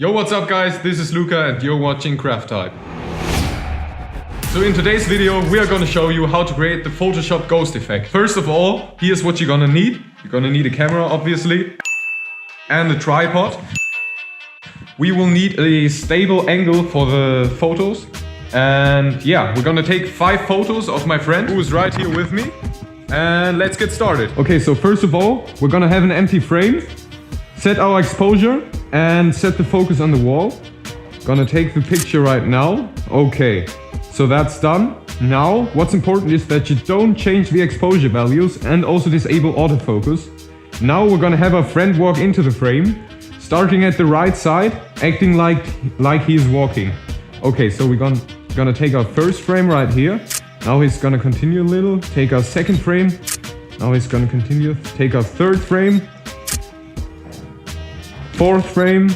Yo, what's up guys? This is Luca and you're watching Craftype. So in today's video we are gonna show you how to create the Photoshop ghost effect. First of all, here's what you're gonna need. You're gonna need a camera obviously and a tripod. We will need a stable angle for the photos. And yeah, we're gonna take 5 photos of my friend who is right here with me. And let's get started. Okay, so first of all, we're gonna have an empty frame. Set our exposure and set the focus on the wall. Gonna take the picture right now. Okay, so that's done. Now, what's important is that you don't change the exposure values and also disable autofocus. Now we're gonna have our friend walk into the frame, starting at the right side, acting like he's walking. Okay, so we're gonna take our first frame right here. Now he's gonna continue a little, take our second frame. Now he's gonna continue, take our third frame. Fourth frame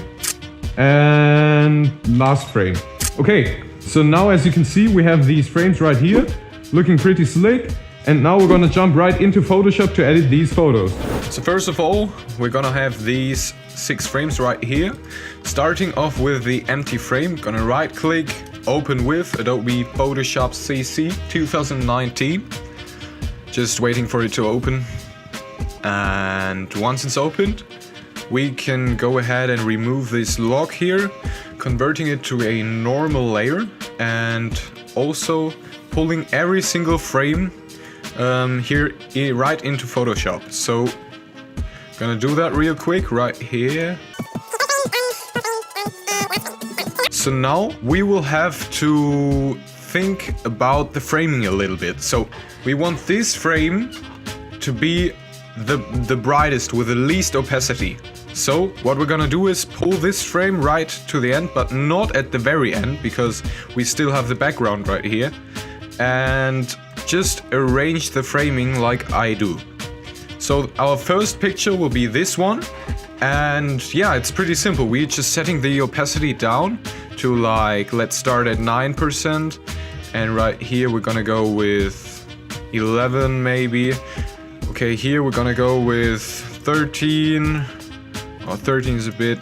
and last frame. Okay, so now as you can see we have these frames right here looking pretty slick, and now we're gonna jump right into Photoshop to edit these photos. So first of all we're gonna have these 6 frames right here. Starting off with the empty frame, gonna right click, open with Adobe Photoshop CC 2019. Just waiting for it to open, and once it's opened we can go ahead and remove this lock here, converting it to a normal layer, and also pulling every single frame here right into Photoshop. So gonna do that real quick right here. So now we will have to think about the framing a little bit. So we want this frame to be the brightest with the least opacity. So what we're gonna do is pull this frame right to the end, but not at the very end, because we still have the background right here, and just arrange the framing like I do. So our first picture will be this one, and yeah, it's pretty simple. We're just setting the opacity down to, like, let's start at 9%, and right here we're gonna go with 11 maybe. Okay, here we're gonna go with 13. Oh, 13 is a bit...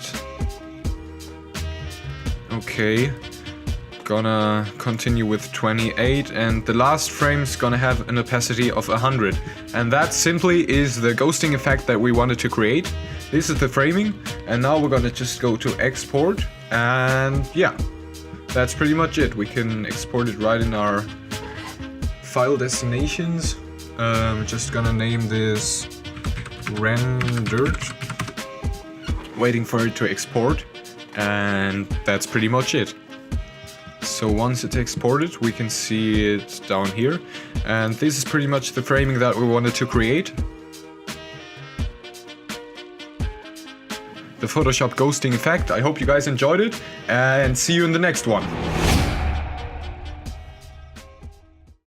Okay. Gonna continue with 28, and the last frame's gonna have an opacity of 100. And that simply is the ghosting effect that we wanted to create. This is the framing, and now we're gonna just go to export, and yeah, that's pretty much it. We can export it right in our file destinations. Just gonna name this rendered. Waiting for it to export, and that's pretty much it. So once it's exported we can see it down here, and this is pretty much the framing that we wanted to create. The Photoshop ghosting effect. I hope you guys enjoyed it, and see you in the next one.